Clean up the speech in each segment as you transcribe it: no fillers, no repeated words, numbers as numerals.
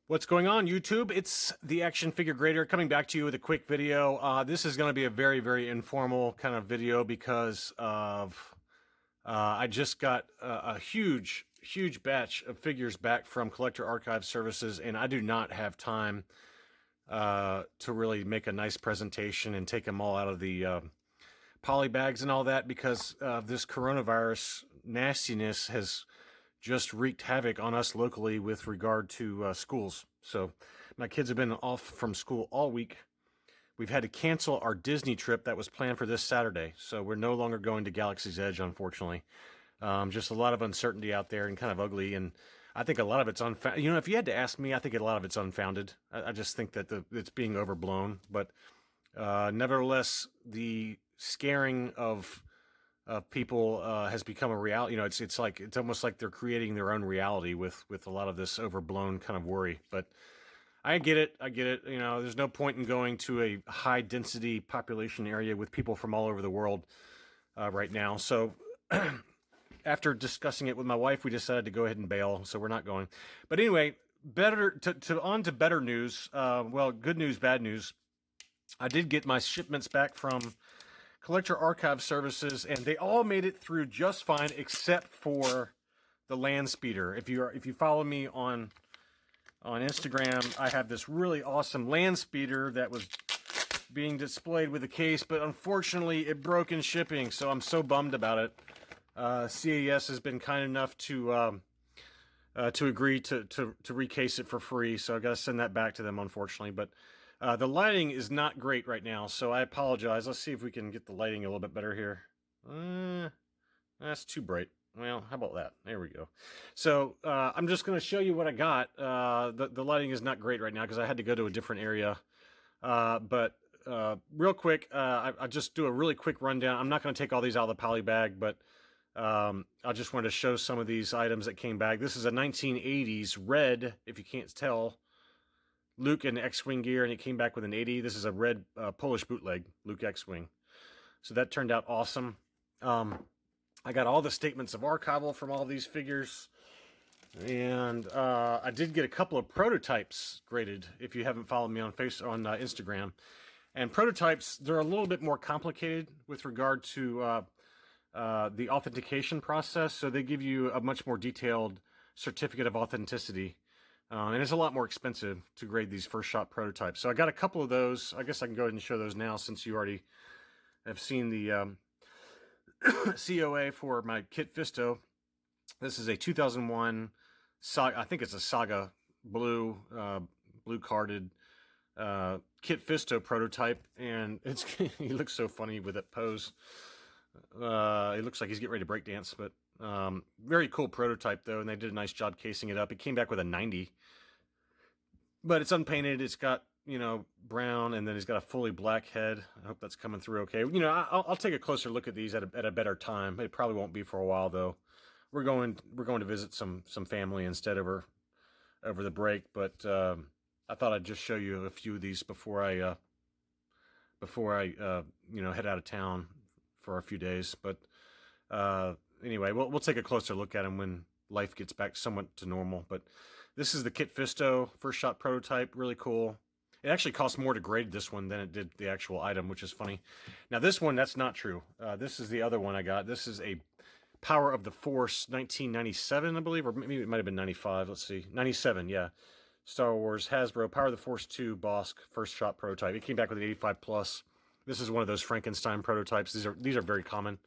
What's going on, YouTube? It's the Action Figure Grader coming back to you with a quick video. This is going to be a very, very informal kind of video because of I just got a huge, huge batch of figures back from Collector Archive Services, and I do not have time to really make a nice presentation and take them all out of the poly bags and all that because this coronavirus nastiness has just wreaked havoc on us locally with regard to schools. So my kids have been off from school all week. We've had to cancel our Disney trip that was planned for this Saturday. So we're no longer going to Galaxy's Edge, unfortunately. Just a lot of uncertainty out there and kind of ugly. And I think a lot of it's unfounded. You know, if you had to ask me, I think a lot of it's unfounded. I just think that it's being overblown. But nevertheless, the scaring of people has become a reality. You know, it's almost like they're creating their own reality with a lot of this overblown kind of worry. But I get it. You know, there's no point in going to a high density population area with people from all over the world right now. So after discussing it with my wife, we decided to go ahead and bail. So we're not going. But anyway, on to better news. Well, good news, bad news. I did get my shipments back from Collector Archive Services, and they all made it through just fine, except for the land speeder. If you follow me on Instagram, I have this really awesome land speeder that was being displayed with a case, but unfortunately it broke in shipping, so I'm so bummed about it. CAS has been kind enough to agree to recase it for free, so I got to send that back to them, unfortunately. But the lighting is not great right now, so I apologize. Let's see if we can get the lighting a little bit better here. That's too bright. Well, how about that? There we go. So I'm just going to show you what I got. The lighting is not great right now because I had to go to a different area. But real quick, I just do a really quick rundown. I'm not going to take all these out of the poly bag, but I just wanted to show some of these items that came back. This is a 1980s red, if you can't tell, Luke and X-Wing gear, and it came back with an 80. This is a red Polish bootleg Luke X-Wing. So that turned out awesome. I got all the statements of archival from all these figures. And I did get a couple of prototypes graded, if you haven't followed me on Instagram. And prototypes, they're a little bit more complicated with regard to the authentication process. So they give you a much more detailed certificate of authenticity. And it's a lot more expensive to grade these first shot prototypes. So I got a couple of those. I guess I can go ahead and show those now since you already have seen the COA for my Kit Fisto. This is a 2001 Saga, I think it's a Saga blue carded Kit Fisto prototype, and he looks so funny with that pose. He looks like he's getting ready to breakdance, but very cool prototype though, and they did a nice job casing it up. It came back with a 90, but it's unpainted. It's got, you know, brown, and then he's got a fully black head. I hope that's coming through okay. You know, I'll take a closer look at these at a better time. It probably won't be for a while though. We're going to visit some family instead over the break, but I thought I'd just show you a few of these before I you know, head out of town for a few days. But anyway, we'll take a closer look at them when life gets back somewhat to normal. But this is the Kit Fisto first shot prototype. Really cool. It actually costs more to grade this one than it did the actual item, which is funny. Now this one, that's not true. This is the other one I got. This is a Power of the Force 1997, I believe, or maybe it might have been 95. Let's see. 97, yeah. Star Wars Hasbro Power of the Force 2 Bosk first shot prototype. It came back with an 85 plus. This is one of those Frankenstein prototypes. These are very common,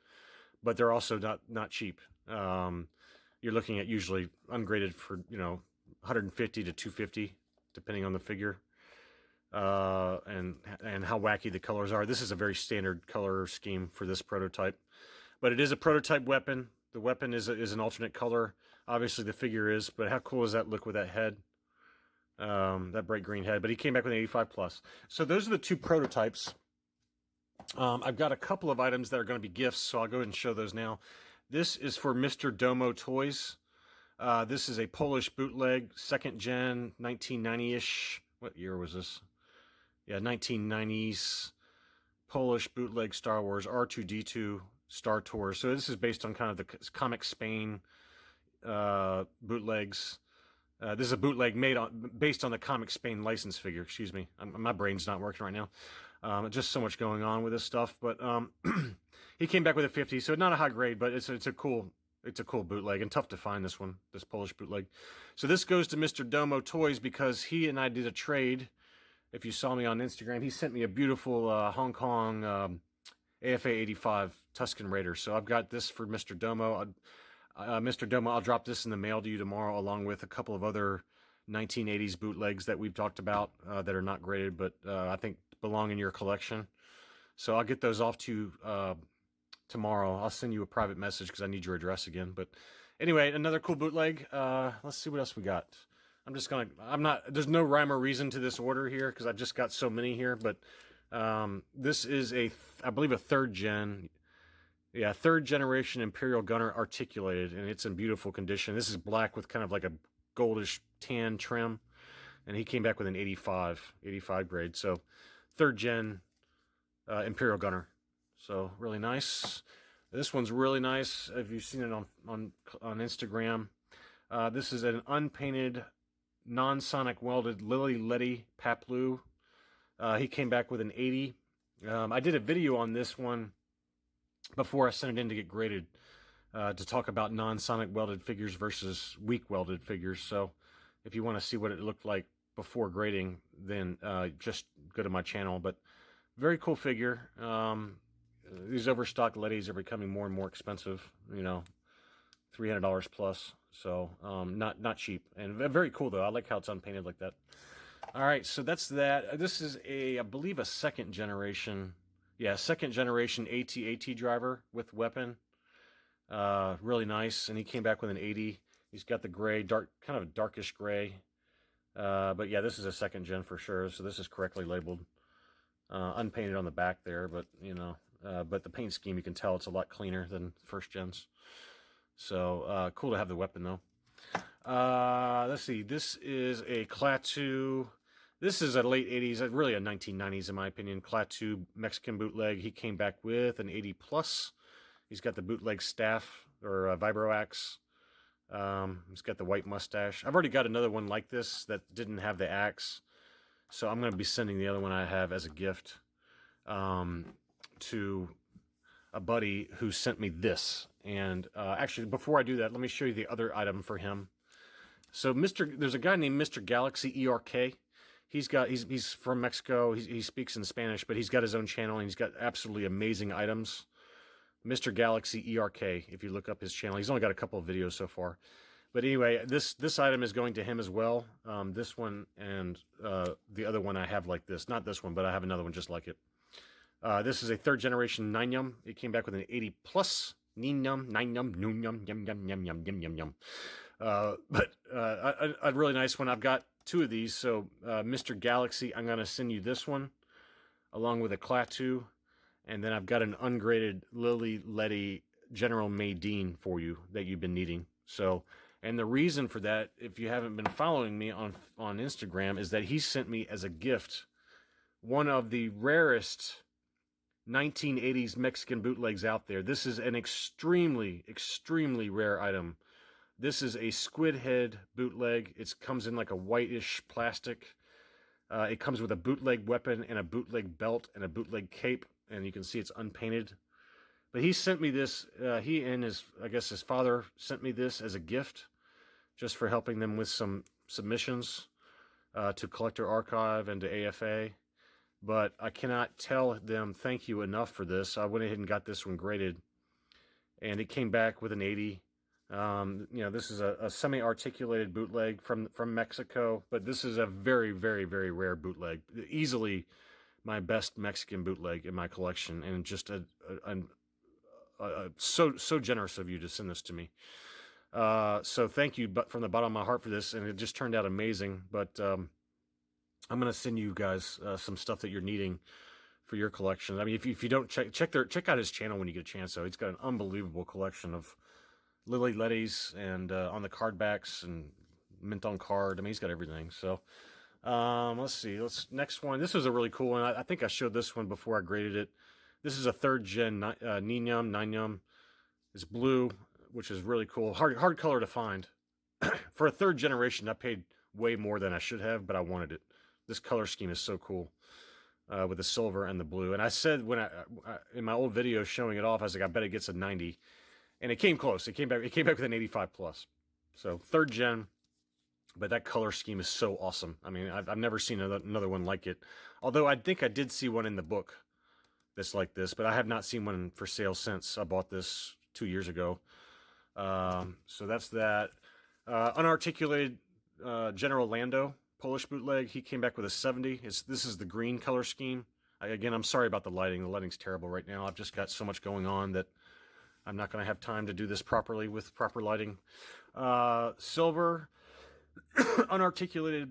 but they're also not cheap. You're looking at usually ungraded for, you know, 150 to 250, depending on the figure, and how wacky the colors are. This is a very standard color scheme for this prototype, but it is a prototype weapon. The weapon is an alternate color. Obviously, the figure is, but how cool does that look with that head? That bright green head. But he came back with an 85 plus. So those are the two prototypes. I've got a couple of items that are going to be gifts, so I'll go ahead and show those now. This is for Mr. Domo Toys. This is a Polish bootleg, second gen, 1990-ish. What year was this? Yeah, 1990s Polish bootleg Star Wars R2-D2 Star Tours. So this is based on kind of the Comic Spain bootlegs. This is a bootleg based on the Comic Spain license figure. Excuse me, my brain's not working right now. Just so much going on with this stuff. But he came back with a 50, so not a high grade, but it's a cool bootleg, and tough to find this Polish bootleg. So this goes to Mr. Domo Toys because he and I did a trade. If you saw me on Instagram, he sent me a beautiful Hong Kong AFA 85 Tusken Raider. So I've got this for Mr. Domo. Mr. Domo, I'll drop this in the mail to you tomorrow, along with a couple of other 1980s bootlegs that we've talked about that are not graded, but I think belong in your collection. So I'll get those off to you tomorrow. I'll send you a private message because I need your address again. But anyway, another cool bootleg. Let's see what else we got. There's no rhyme or reason to this order here because I've just got so many here, but this is I believe a third generation Imperial Gunner articulated, and it's in beautiful condition. This is black with kind of like a goldish tan trim, and he came back with an 85 grade. So third gen Imperial Gunner. So really nice. This one's really nice. If you've seen it on Instagram, this is an unpainted, non-sonic welded Lily Paplu. He came back with an 80. I did a video on this one before I sent it in to get graded to talk about non-sonic welded figures versus weak welded figures. So if you want to see what it looked like before grading, then just go to my channel. But very cool figure. These Overstock Ledys are becoming more and more expensive, you know, $300 plus. So not cheap, and very cool though. I like how it's unpainted like that. All right, so that's that. This is I believe a second generation AT-AT driver with weapon. Really nice, and he came back with an 80. He's got the gray, kind of darkish gray. But yeah, this is a second gen for sure. So this is correctly labeled, unpainted on the back there. But you know, but the paint scheme, you can tell it's a lot cleaner than first gens. So cool to have the weapon though. Let's see. This is a Klaatu. This is a late 80s, really a 1990s in my opinion, Klaatu Mexican bootleg. He came back with an 80 plus. He's got the bootleg staff or vibro axe. He's got the white mustache. I've already got another one like this that didn't have the axe, so I'm going to be sending the other one I have as a gift to a buddy who sent me this. And actually, before I do that, let me show you the other item for him. So there's a guy named Mr. Galaxy ERK. He's from Mexico. He speaks in Spanish, but he's got his own channel, and he's got absolutely amazing items. Mr. Galaxy ERK, if you look up his channel. He's only got a couple of videos so far. But anyway, this item is going to him as well. This one and the other one I have like this. Not this one, but I have another one just like it. This is a third generation 9-yum. It came back with an 80 plus. Num 9-yum, yum, yum, yum, yum, yum, yum, yum, yum. But a really nice one. I've got two of these. So Mr. Galaxy, I'm going to send you this one along with a Klaatu. And then I've got an ungraded Ledy General Maydeen for you that you've been needing. So, and the reason for that, if you haven't been following me on Instagram, is that he sent me as a gift one of the rarest 1980s Mexican bootlegs out there. This is an extremely, extremely rare item. This is a squid head bootleg. It comes in like a whitish plastic. It comes with a bootleg weapon and a bootleg belt and a bootleg cape. And you can see it's unpainted. But he sent me this. He and his father sent me this as a gift, just for helping them with some submissions to Collector Archive and to AFA. But I cannot tell them thank you enough for this. I went ahead and got this one graded, and it came back with an 80. You know, this is a semi-articulated bootleg from Mexico, but this is a very, very, very rare bootleg. Easily my best Mexican bootleg in my collection, and just so generous of you to send this to me. So thank you, but from the bottom of my heart for this, and it just turned out amazing. But I'm gonna send you guys some stuff that you're needing for your collection. I mean, if you don't check out his channel when you get a chance. Though he's got an unbelievable collection of Lily Ledys and on the card backs and mint on card. I mean, he's got everything. So. Let's see. Next one. This was a really cool one. I think I showed this one before I graded it. This is a third gen 9-yum. It's blue, which is really cool. Hard color to find. for a third generation, I paid way more than I should have, but I wanted it. This color scheme is so cool with the silver and the blue. And I said when I in my old video showing it off, I was like, I bet it gets a 90, and it came close. It came back with an 85 plus. So third gen, but that color scheme is so awesome. I mean, I've never seen another one like it. Although I think I did see one in the book that's like this, but I have not seen one for sale since I bought this 2 years ago. So that's that. Unarticulated General Lando, Polish bootleg. He came back with a 70. This is the green color scheme. Again, I'm sorry about the lighting. The lighting's terrible right now. I've just got so much going on that I'm not going to have time to do this properly with proper lighting. Silver, unarticulated.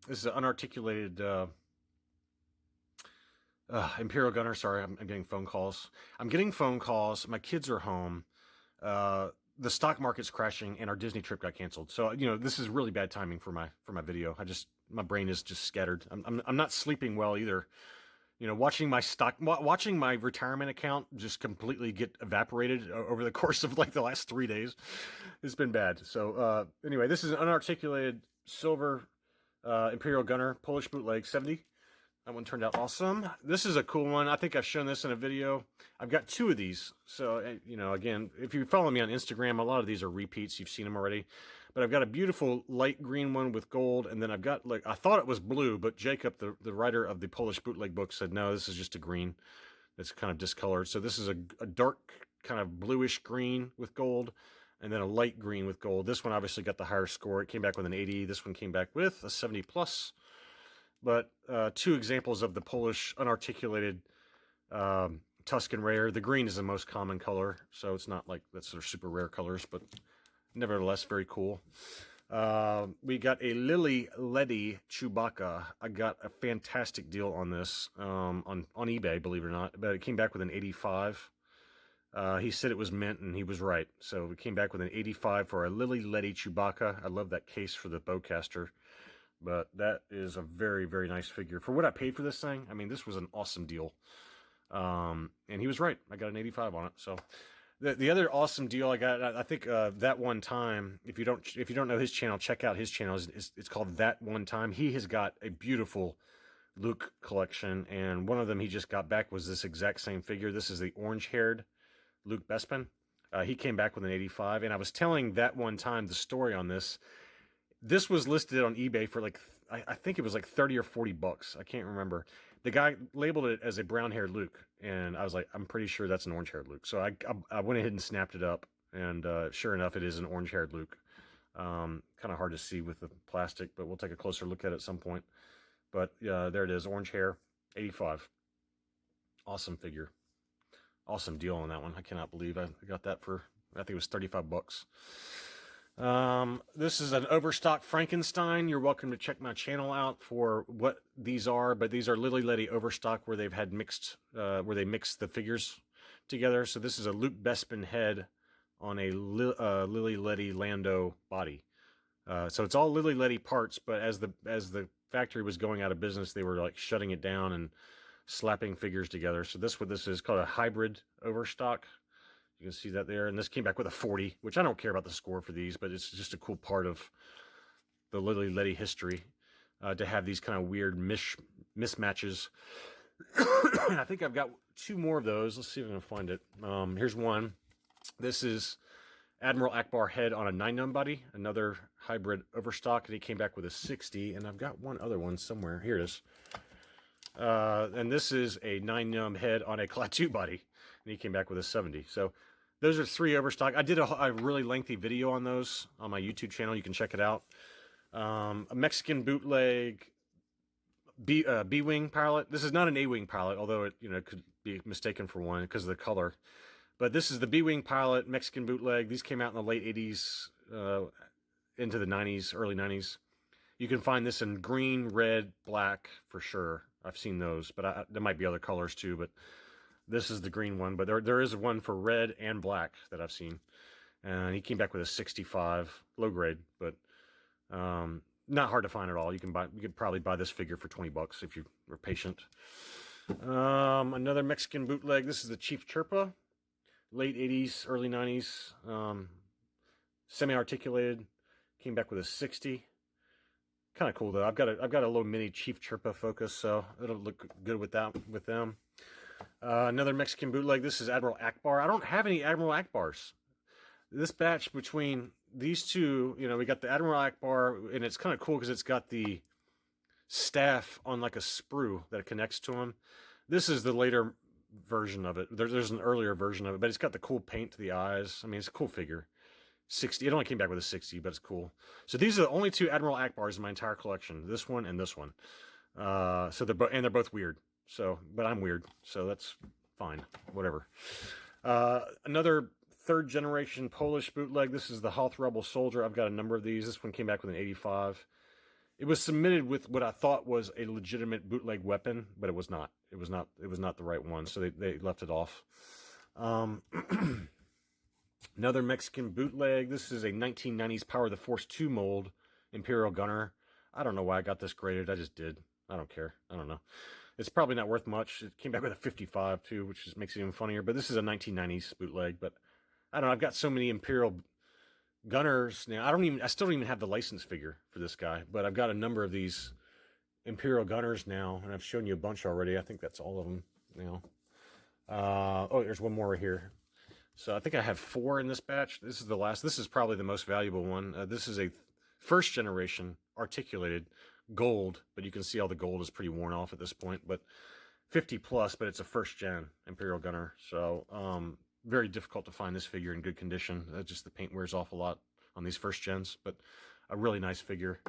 This is an unarticulated Imperial Gunner. Sorry, I'm getting phone calls. My kids are home. The stock market's crashing, and our Disney trip got canceled. So this is really bad timing for my video. My brain is just scattered. I'm not sleeping well either. Watching my retirement account just completely get evaporated over the course of like the last 3 days. It's been bad. So anyway, this is an unarticulated silver Imperial Gunner, Polish bootleg, 70. That one turned out awesome. This is a cool one. I think I've shown this in a video. I've got 2 of these. So, again, if you follow me on Instagram, a lot of these are repeats. You've seen them already. But I've got a beautiful light green one with gold. And then I've got, I thought it was blue, but Jacob, the writer of the Polish bootleg book, said, no, this is just a green. It's kind of discolored. So this is a dark kind of bluish green with gold. And then a light green with gold. This one obviously got the higher score. It came back with an 80. This one came back with a 70 plus. But 2 examples of the Polish unarticulated Tuscan rare. The green is the most common color, so it's not like that's their super rare colors, but nevertheless very cool. We got a Ledy Chewbacca. I got a fantastic deal on this on eBay, believe it or not, but it came back with an 85. He said it was mint, and he was right. So we came back with an 85 for a Ledy Chewbacca. I love that case for the bowcaster. But that is a very, very nice figure. For what I paid for this thing, I mean, this was an awesome deal. And he was right. I got an 85 on it. So the other awesome deal I got, I think That One Time, if you don't know his channel, check out his channel. It's called That One Time. He has got a beautiful Luke collection, and one of them he just got back was this exact same figure. This is the orange-haired Luke Bespin. He came back with an 85, and I was telling That One Time the story on this. This was listed on eBay for like, I think it was like 30 or 40 bucks. I can't remember. The guy labeled it as a brown-haired Luke, and I was like, I'm pretty sure that's an orange-haired Luke. So I went ahead and snapped it up, and sure enough, it is an orange-haired Luke. Kind of hard to see with the plastic, but we'll take a closer look at it at some point. But there it is, orange hair, 85. Awesome figure. Awesome deal on that one. I cannot believe I got that for, I think it was 35 bucks. This is an Overstock Frankenstein. You're welcome to check my channel out for what these are, but these are Ledy Overstock where they've had mixed, where they mix the figures together. So this is a Luke Bespin head on a Ledy Lando body. So it's all Ledy parts, but as the factory was going out of business, they were like shutting it down and slapping figures together. So this is called a hybrid Overstock. You can see that there, and this came back with a 40, which I don't care about the score for these, but it's just a cool part of the Ledy history to have these kind of weird mismatches. I think I've got 2 more of those. Let's see if I can find it. Here's one. This is Admiral Ackbar head on a 9-num body, another hybrid Overstock, and he came back with a 60, and I've got one other one somewhere. Here it is. And this is a 9-num head on a Klaatu body, and he came back with a 70. So those are 3 Overstock. I did a really lengthy video on those on my YouTube channel. You can check it out. A Mexican bootleg B-wing pilot. This is not an A-wing pilot, although it could be mistaken for one because of the color. But this is the B-wing pilot Mexican bootleg. These came out in the late 80s into the 90s, early 90s. You can find this in green, red, black for sure. I've seen those, but there might be other colors too. But this is the green one. But there is one for red and black that I've seen. And he came back with a 65, low grade, but not hard to find at all. You could probably buy this figure for 20 bucks if you were patient. Another Mexican bootleg. This is the Chief Chirper, late 80s, early 90s. Semi-articulated, came back with a 60. Kind of cool though. I've got a little mini Chief Chirper Focus, so it'll look good with them. Another Mexican bootleg. This is Admiral Ackbar. I don't have any Admiral Ackbars. This batch between these two, you know, we got the Admiral Ackbar, and it's kind of cool because it's got the staff on like a sprue that connects to him. This is the later version of it. There's an earlier version of it, but it's got the cool paint to the eyes. I mean, it's a cool figure. 60. It only came back with a 60, but it's cool. So these are the only two Admiral Ackbars in my entire collection. This one and this one. So they're both weird. So, but I'm weird, so that's fine. Whatever. Another third generation Polish bootleg. This is the Hoth Rebel Soldier. I've got a number of these. This one came back with an 85. It was submitted with what I thought was a legitimate bootleg weapon, but it was not. It was not the right one, so they left it off. Another Mexican bootleg. This is a 1990s Power of the Force 2 mold Imperial Gunner. I don't know why I got this graded. I just did. I don't care. I don't know. It's probably not worth much. It came back with a 55 too, which just makes it even funnier. But this is a 1990s bootleg. But I don't know. I've got so many Imperial Gunners now. I still don't even have the license figure for this guy. But I've got a number of these Imperial Gunners now, and I've shown you a bunch already. I think that's all of them now. Oh, there's one more right here. So I think I have 4 in this batch. This is the last. This is probably the most valuable one. This is a first generation articulated gold, but you can see all the gold is pretty worn off at this point. But 50 plus, but it's a first gen Imperial Gunner. So very difficult to find this figure in good condition. Just the paint wears off a lot on these first gens, but a really nice figure.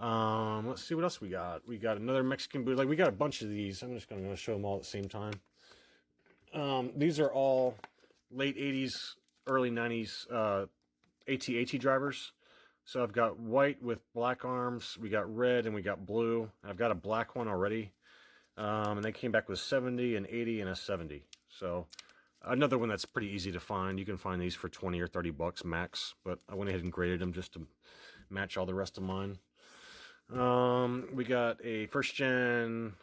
Let's see what else we got. We got another Mexican bootleg. We got a bunch of these. I'm just going to show them all at the same time. These are all late 80s, early 90s AT-AT drivers. So I've got white with black arms, we got red, and we got blue. I've got a black one already. And they came back with 70, an 80, and a 70. So another one that's pretty easy to find. You can find these for 20 or 30 bucks max, but I went ahead and graded them just to match all the rest of mine. We got a first gen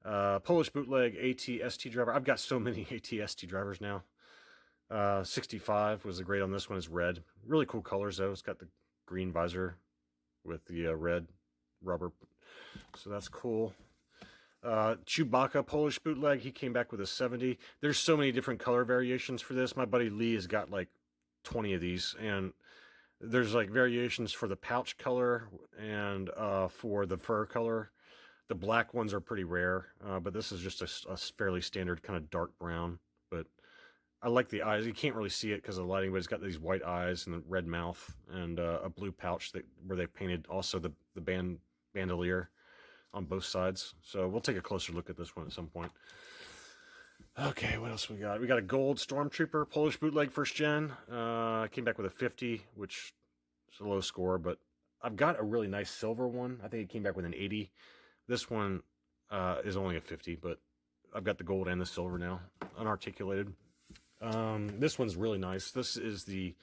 Polish bootleg AT-ST driver. I've got so many AT-ST drivers now. 65 was the grade on this one, is red. Really cool colors though. It's got the green visor with the red rubber, so that's cool. Chewbacca Polish bootleg, he came back with a 70. There's so many different color variations for this. My buddy Lee has got like 20 of these, and there's like variations for the pouch color and for the fur color. The black ones are pretty rare, but this is just a fairly standard kind of dark brown. But I like the eyes. You can't really see it because of the lighting, but it's got these white eyes and a red mouth and a blue pouch where they painted also the bandolier on both sides. So we'll take a closer look at this one at some point. Okay, what else we got? We got a gold Stormtrooper Polish bootleg first gen. Came back with a 50, which is a low score, but I've got a really nice silver one. I think it came back with an 80. This one is only a 50, but I've got the gold and the silver now, unarticulated. This one's really nice. This is the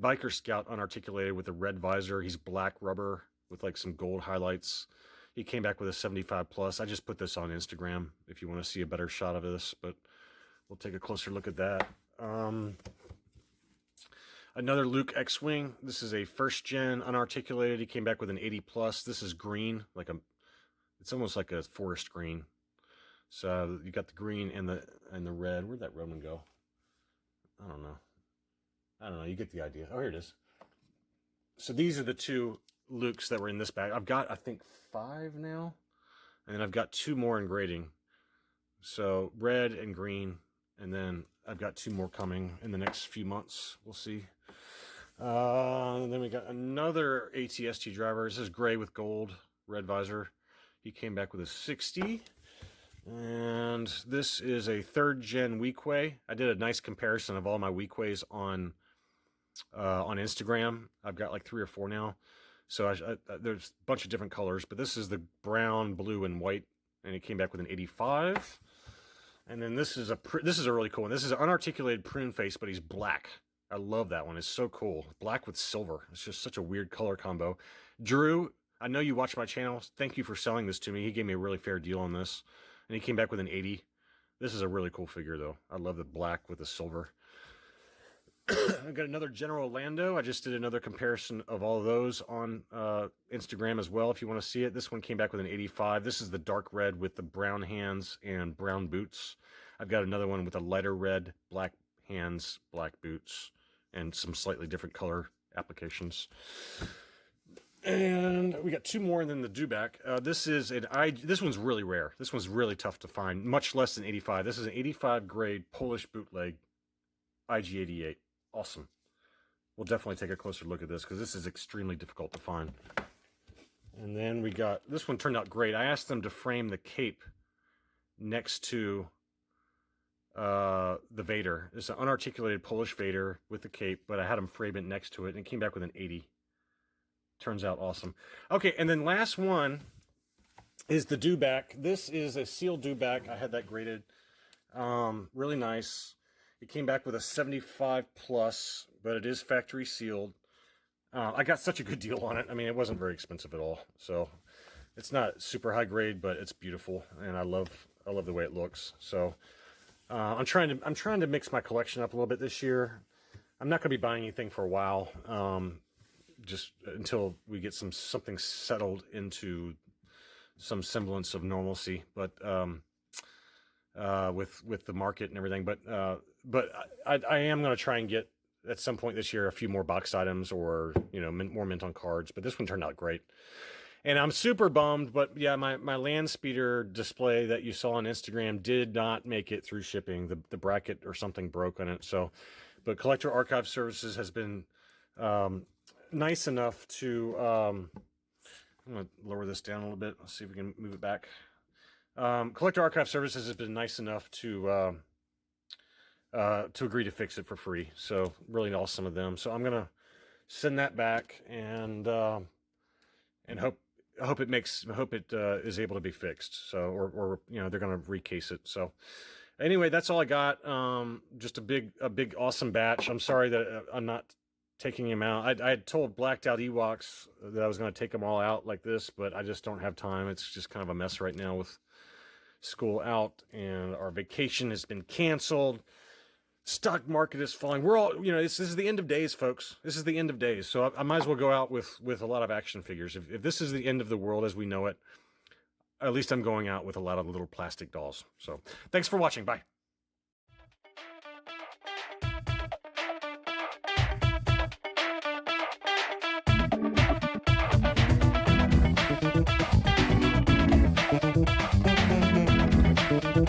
Biker Scout unarticulated with a red visor. He's black rubber with like some gold highlights. He came back with a 75 plus. I just put this on Instagram if you want to see a better shot of this, but we'll take a closer look at that. Another Luke X-Wing. This is a first gen unarticulated. He came back with an 80 plus. This is green, it's almost like a forest green. So you got the green and the red. Where'd that red one go? I don't know. You get the idea. Oh, here it is. So these are the two Lukes that were in this bag. I've got, I think, 5 now. And then I've got 2 more in grading. So red and green. And then I've got 2 more coming in the next few months. We'll see. And then we got another AT-ST driver. This is gray with gold, red visor. He came back with a 60. And this is a 3rd gen Weequay. I did a nice comparison of all my Weequays on Instagram. I've got like 3 or 4 now. So there's a bunch of different colors, but this is the brown, blue, and white, and it came back with an 85. And then this is a really cool one. This is an unarticulated Pruneface, but he's black. I love that one. It's so cool. Black with silver. It's just such a weird color combo. Drew, I know you watch my channel. Thank you for selling this to me. He gave me a really fair deal on this. And he came back with an 80. This is a really cool figure, though. I love the black with the silver. I got another General Lando. I just did another comparison of all of those on Instagram as well, if you want to see it. This one came back with an 85. This is the dark red with the brown hands and brown boots. I've got another one with a lighter red, black hands, black boots, and some slightly different color applications. And we got two more, and then the dewback. This one's really rare. This one's really tough to find, much less than 85. This is an 85 grade Polish bootleg IG-88. Awesome. We'll definitely take a closer look at this because this is extremely difficult to find. And then we got, this one turned out great. I asked them to frame the cape next to the Vader. It's an unarticulated Polish Vader with the cape, but I had them frame it next to it, and it came back with an 80. Turns out awesome. Okay, and then last one is the dewback. This is a sealed dewback. I had that graded. Really nice. It came back with a 75 plus, but it is factory sealed. I got such a good deal on it. I mean, it wasn't very expensive at all. So it's not super high grade, but it's beautiful, and I love the way it looks. So I'm trying to mix my collection up a little bit this year. I'm not going to be buying anything for a while, just until we get something settled into some semblance of normalcy. But with the market and everything, but I am going to try and get at some point this year a few more boxed items, or more mint on cards. But this one turned out great, and I'm super bummed. But yeah, my land speeder display that you saw on Instagram did not make it through shipping. The bracket or something broke on it. So, but Collector Archive Services has been nice enough to I'm going to lower this down a little bit. Let's see if we can move it back. Collector Archive Services has been nice enough to agree to fix it for free. So really awesome of them. So I'm gonna send that back and hope it is able to be fixed. So or they're gonna recase it. So anyway, that's all I got. Just a big awesome batch. I'm sorry that I'm not taking him out. I had told Blacked Out Ewoks that I was going to take them all out like this, but I just don't have time. It's just kind of a mess right now with school out, and our vacation has been canceled. Stock market is falling. We're all, this is the end of days, folks. This is the end of days. So I might as well go out with a lot of action figures. If this is the end of the world as we know it, at least I'm going out with a lot of little plastic dolls. So thanks for watching. Bye.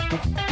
Thank you.